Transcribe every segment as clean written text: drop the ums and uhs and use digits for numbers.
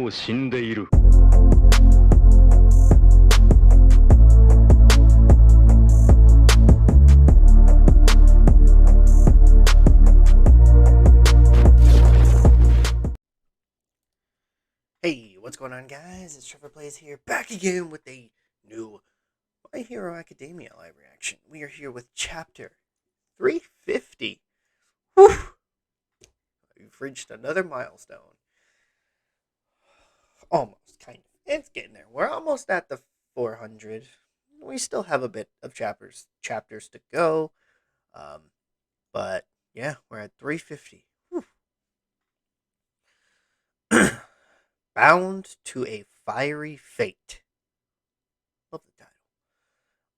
う死んでいる。Hey, what's going on, guys? It's Trevor Plays here, back again with a new My Hero Academia live reaction. We are here with chapter 350. Whew! We've reached another milestone. Almost, kind of. It's getting there. We're almost at the 400. We still have a bit of chapters to go. But yeah, we're at 350. Bound to a Fiery Fate. Love the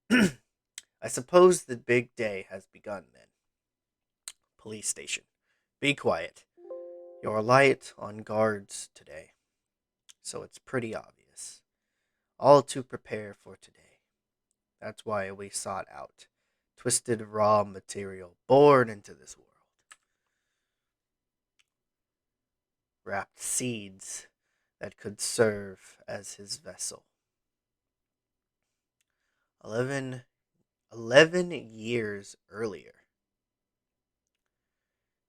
title. I suppose the big day has begun then. Police station. Be quiet. You're light on guards today, so it's pretty obvious. All to prepare for today. That's why we sought out twisted raw material born into this world. Wrapped seeds that could serve as his vessel. 11 years earlier.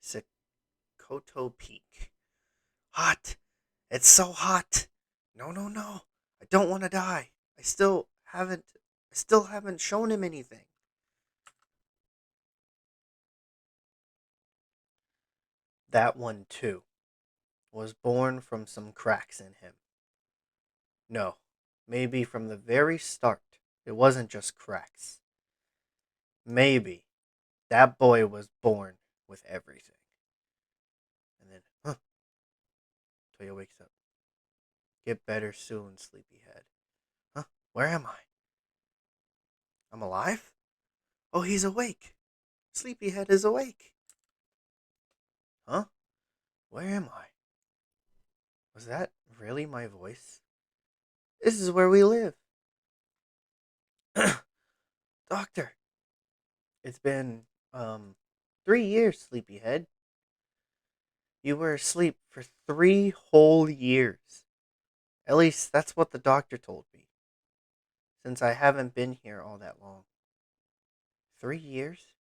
Sekoto Peak. Hot! It's so hot! No, no, no. I don't want to die. I still haven't shown him anything. That one, too, was born from some cracks in him. No, maybe from the very start, it wasn't just cracks. Maybe that boy was born with everything. And then, Toya wakes up. Get better soon, sleepyhead. Where am I? I'm alive? Oh, he's awake. Sleepyhead is awake. Huh? Where am I? Was that really my voice? This is where we live. Doctor. It's been, 3 years, sleepyhead. You were asleep for 3 whole years. At least that's what the doctor told me. Since I haven't been here all that long. 3 years?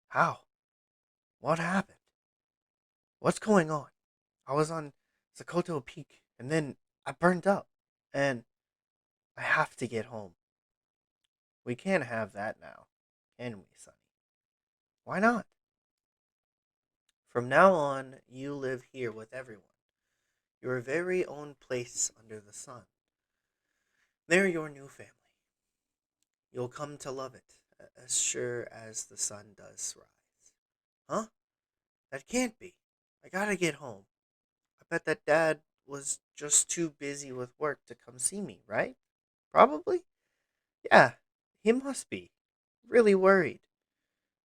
How? What happened? What's going on? I was on Sekoto Peak, and then I burned up, and I have to get home. We can't have that now, can we, Sonny? Why not? From now on, you live here with everyone. Your very own place under the sun. They're your new family. You'll come to love it, as sure as the sun does rise. Huh? That can't be. I gotta get home. I bet that Dad was just too busy with work to come see me, right? Probably? Yeah, he must be. Really worried.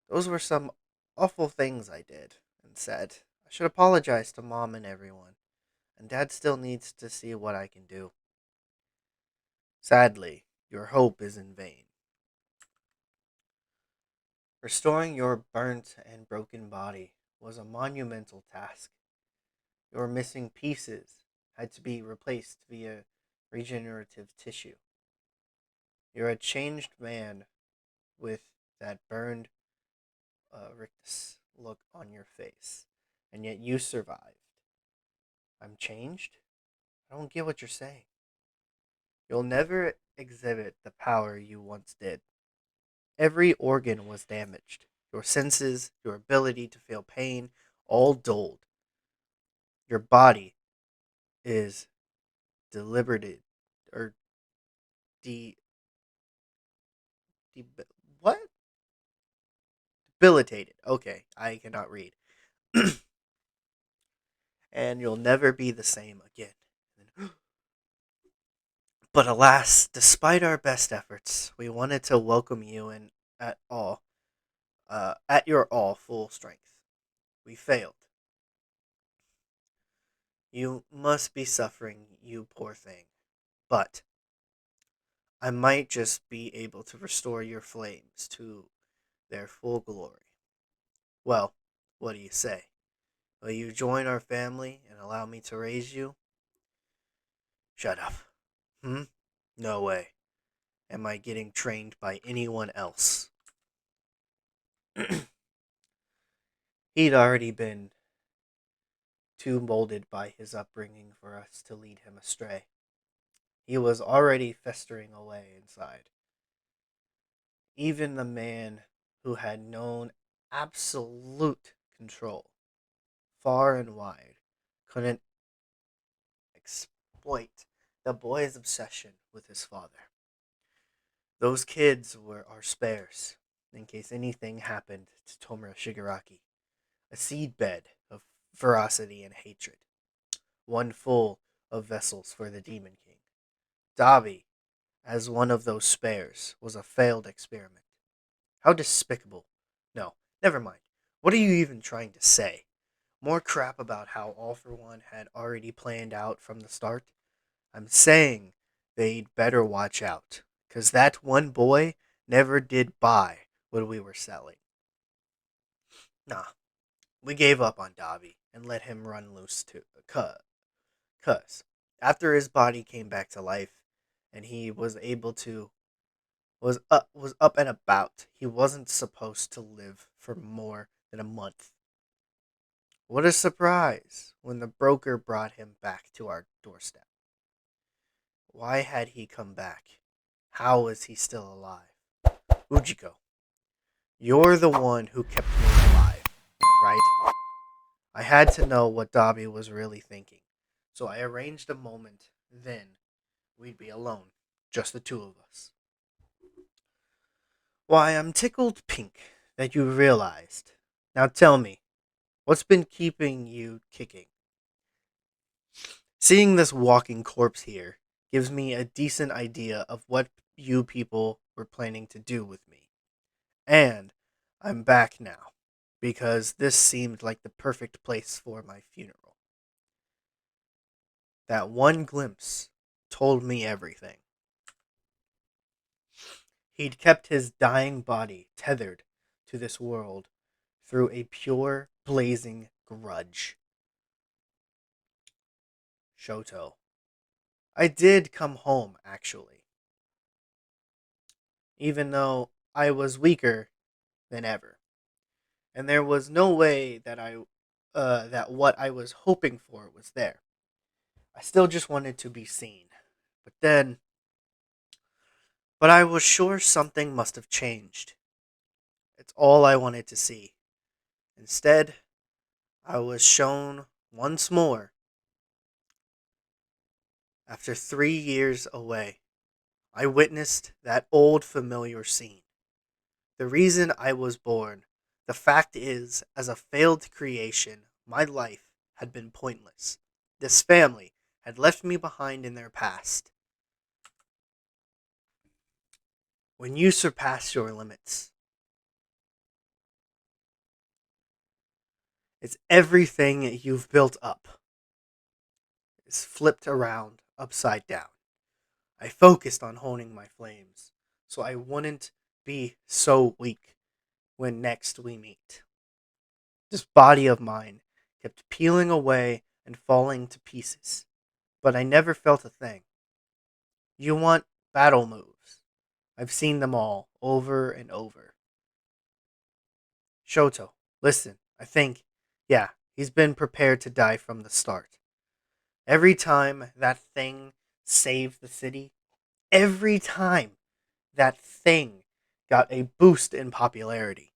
Those were some awful things I did and said. I should apologize to Mom and everyone. And Dad still needs to see what I can do. Sadly, your hope is in vain. Restoring your burnt and broken body was a monumental task. Your missing pieces had to be replaced via regenerative tissue. You're a changed man with that burned rictus look on your face, and yet you survived. I'm changed? I don't get what you're saying. You'll never exhibit the power you once did. Every organ was damaged. Your senses, your ability to feel pain, all dulled. Your body is deliberated or de, de what? Debilitated. Okay, I cannot read. And you'll never be the same again. But alas, despite our best efforts, we wanted to welcome you in at your all full strength. We failed. You must be suffering, you poor thing. But I might just be able to restore your flames to their full glory. Well, what do you say? Will you join our family and allow me to raise you? Shut up. Hmm? No way. Am I getting trained by anyone else? He'd already been too molded by his upbringing for us to lead him astray. He was already festering away inside. Even the man who had known absolute control, far and wide, couldn't exploit the boy's obsession with his father. Those kids were our spares, in case anything happened to Tomura Shigaraki, a seedbed of ferocity and hatred, one full of vessels for the Demon King. Dabi, as one of those spares, was a failed experiment. How despicable. No, never mind. What are you even trying to say? More crap about how All for One had already planned out from the start? I'm saying they'd better watch out, 'cause that one boy never did buy what we were selling. Nah, we gave up on Dabi and let him run loose too. Cuz after his body came back to life and he was able to was up and about, he wasn't supposed to live for more than a month. What a surprise when the broker brought him back to our doorstep. Why had he come back? How was he still alive? Ujiko, you're the one who kept me alive, right? I had to know what Dabi was really thinking, so I arranged a moment then we'd be alone, just the two of us. Why, I'm tickled pink that you realized. Now tell me, what's been keeping you kicking? Seeing this walking corpse here gives me a decent idea of what you people were planning to do with me. And I'm back now, because this seemed like the perfect place for my funeral. That one glimpse told me everything. He'd kept his dying body tethered to this world through a pure, blazing grudge. Shoto. I did come home, actually, even though I was weaker than ever. And there was no way that what I was hoping for was there. I still just wanted to be seen. But then but I was sure something must have changed. It's all I wanted to see. Instead, I was shown once more after 3 years away. I witnessed that old familiar scene. The reason I was born. The fact is, as a failed creation, my life had been pointless. This family had left me behind in their past. When you surpass your limits, it's everything you've built up is flipped around upside down. I focused on honing my flames so I wouldn't be so weak when next we meet. This body of mine kept peeling away and falling to pieces, but I never felt a thing. You want battle moves. I've seen them all over and over. Shoto, listen, I think, yeah, he's been prepared to die from the start. Every time that thing saved the city, every time that thing got a boost in popularity,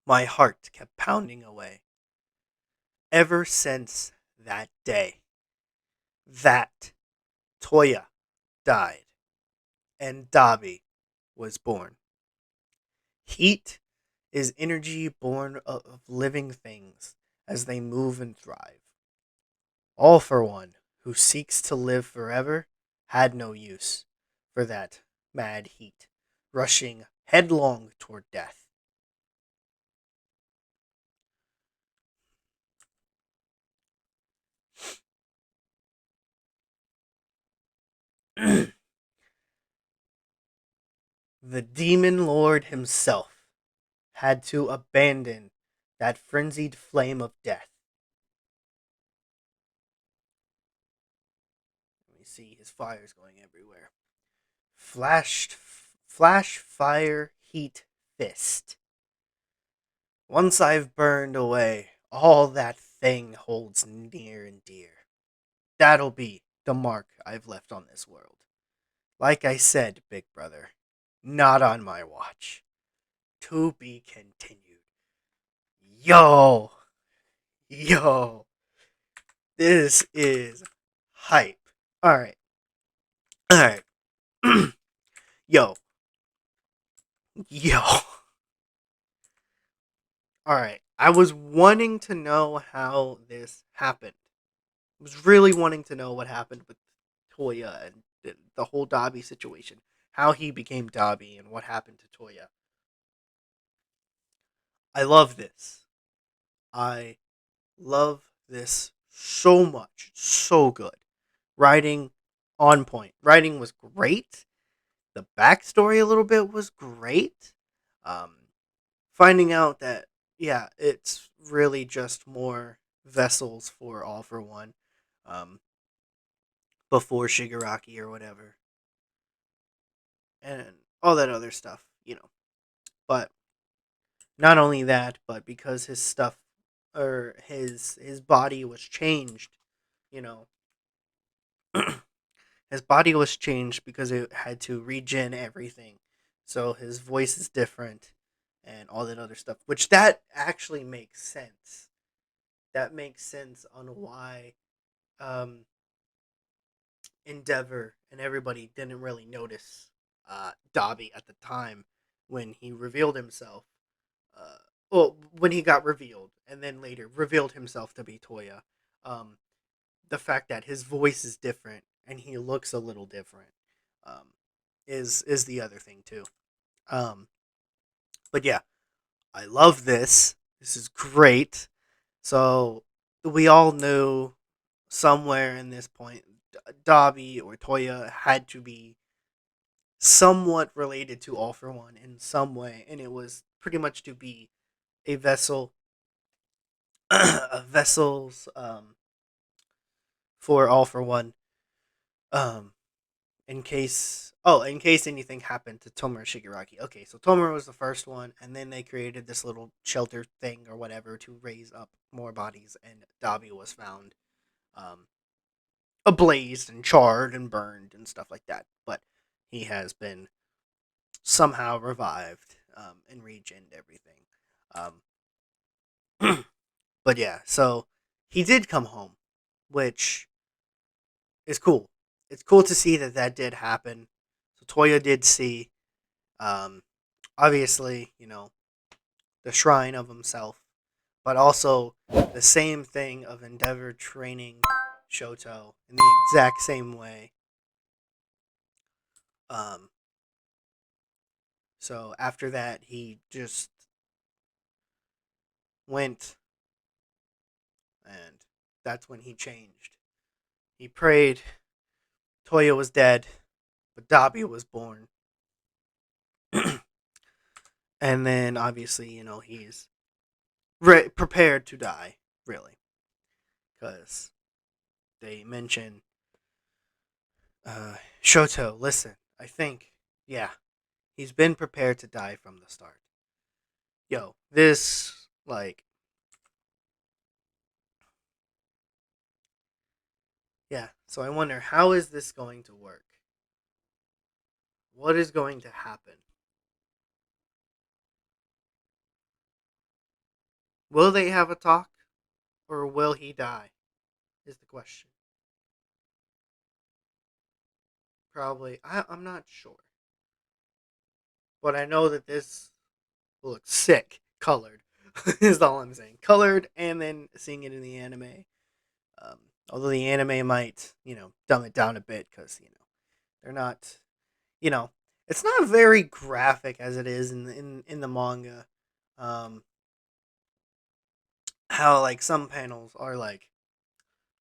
my heart kept pounding away. Ever since that day, that Toya died and Dabi was born. Heat is energy born of living things as they move and thrive. All for One, who seeks to live forever, had no use for that mad heat, rushing headlong toward death. The demon lord himself had to abandon that frenzied flame of death. You see his fires going everywhere. Flash, fire, heat, fist. Once I've burned away all that thing holds near and dear, that'll be the mark I've left on this world. Like I said, big brother, not on my watch. To be continued. Yo! Yo! This is hype. Alright. Alright. Yo. Yo. Alright. I was wanting to know how this happened. I was really wanting to know what happened with Toya and the whole Dabi situation. How he became Dabi and what happened to Toya. I love this. I love this so much. So good. Writing on point. Writing was great. The backstory a little bit was great. Um, Finding out that, yeah, it's really just more vessels for All for One. Um, Before Shigaraki or whatever. And all that other stuff, you know. But not only that, but because his stuff or his body was changed, you know, his body was changed because it had to regen everything. So his voice is different and all that other stuff, which that actually makes sense. That makes sense on why um, Endeavor and everybody didn't really notice Dabi at the time when he revealed himself. Uh, well, when he got revealed, and then later revealed himself to be Toya. Um, the fact that his voice is different and he looks a little different um, is the other thing too. Um, but yeah, I love this. This is great. So we all knew somewhere in this point, Dabi or Toya had to be somewhat related to All for One in some way, and it was pretty much to be a vessel, a vessels for All for One, um, in case anything happened to Tomura Shigaraki. Okay, so Tomura was the first one, and then they created this little shelter thing or whatever to raise up more bodies, and Dabi was found um, ablazed and charred and burned and stuff like that. But he has been somehow revived and regened everything. But yeah, so he did come home, which is cool. It's cool to see that that did happen. So Toya did see, um, obviously, you know, the shrine of himself, but also the same thing of Endeavor training Shoto in the exact same way. Um, so after that, he just went, and that's when he changed. He prayed. Toya was dead, but Dabi was born. And then obviously, you know, he's prepared to die, really, because they mention Shoto. Listen, I think, yeah, he's been prepared to die from the start. Yo, this like, yeah. So I wonder, how is this going to work? What is going to happen? Will they have a talk, or will he die? Is the question. Probably. I'm not sure, but I know that this looks sick colored. Is all I'm saying. Colored, and then seeing it in the anime. Um, Although the anime might, you know, dumb it down a bit because you know they're not, you know, it's not very graphic as it is in the manga. Um, how like some panels are like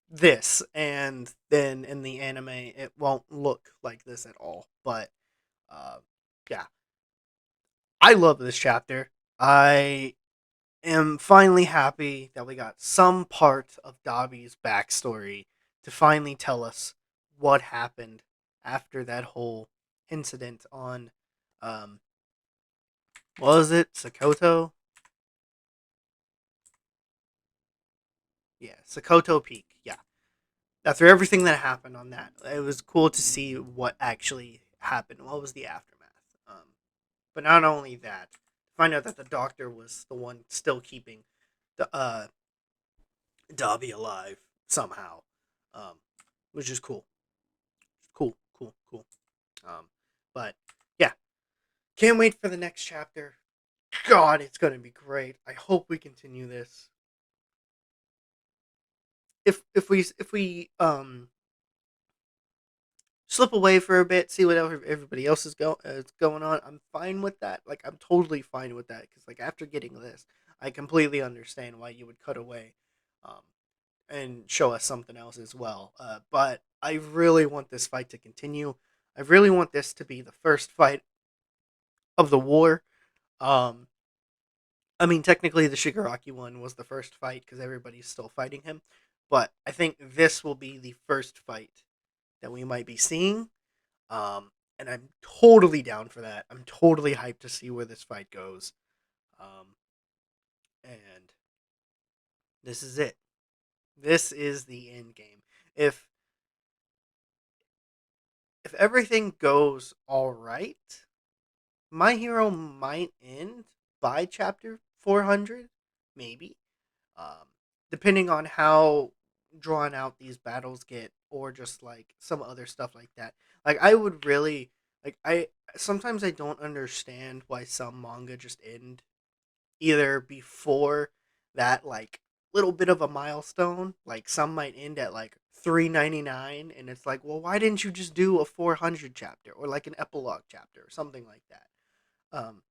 this, and then in the anime it won't look like this at all. But uh, yeah, I love this chapter. I am finally happy that we got some part of Dabi's backstory to finally tell us what happened after that whole incident on, um, what was it, Sokoto? Yeah, Sokoto Peak. Yeah, after everything that happened on that, it was cool to see what actually happened. What was the aftermath? But not only that, find out that the doctor was the one still keeping the Dabi alive somehow, um, which is cool. Cool, cool, cool. Um, but yeah, can't wait for the next chapter. God, it's gonna be great. I hope we continue this. If we slip away for a bit, see what everybody else is going on, I'm fine with that. Like, I'm totally fine with that because like after getting this, I completely understand why you would cut away, um, and show us something else as well. But I really want this fight to continue. I really want this to be the first fight of the war. Um, I mean, technically, the Shigaraki one was the first fight because everybody's still fighting him. But I think this will be the first fight that we might be seeing. And I'm totally down for that. I'm totally hyped to see where this fight goes. Um, and this is it. This is the end game. If if everything goes all right, My Hero might end by chapter 400, maybe. Um, Depending on how drawn out these battles get, or just like some other stuff like that. Like, I would really like I sometimes I don't understand why some manga just end either before that like little bit of a milestone. Like, some might end at like 399, and it's like, well, why didn't you just do a 400 chapter or like an epilogue chapter or something like that? Um,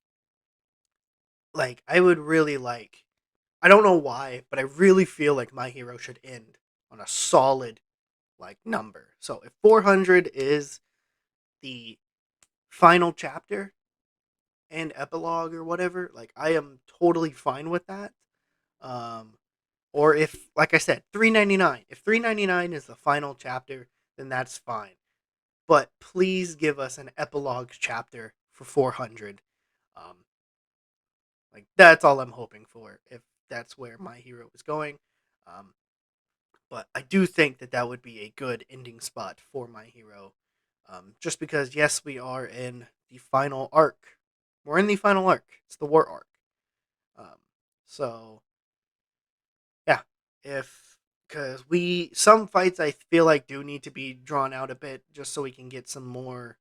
like, I would really like. I don't know why, but I really feel like My Hero should end on a solid like number. So if 400 is the final chapter and epilogue or whatever, like, I am totally fine with that. Um, or if, like I said, 399. If 399 is the final chapter, then that's fine. But please give us an epilogue chapter for 400. Um, like, that's all I'm hoping for. If that's where My Hero is going. Um, but I do think that that would be a good ending spot for My Hero. Just because, yes, we are in the final arc. We're in the final arc. It's the war arc. Um, so yeah, if because some fights I feel like do need to be drawn out a bit just so we can get some more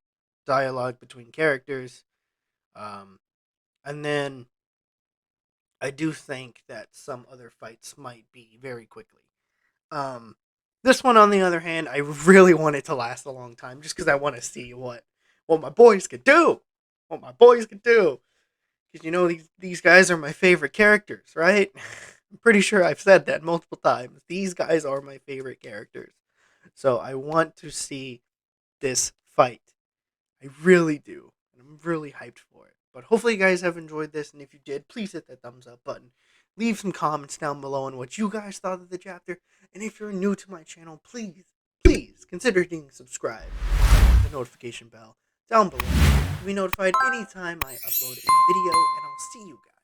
dialogue between characters. Um, and then I do think that some other fights might be very quickly. Um, this one, on the other hand, I really want it to last a long time, just because I want to see what my boys could do, what my boys could do. Because these guys are my favorite characters, right? I'm pretty sure I've said that multiple times. These guys are my favorite characters, so I want to see this fight. I really do. And I'm really hyped for it. But hopefully you guys have enjoyed this, and if you did, please hit that thumbs up button. Leave some comments down below on what you guys thought of the chapter. And if you're new to my channel, please consider hitting subscribe. The notification bell down below to be notified anytime I upload a video, and I'll see you guys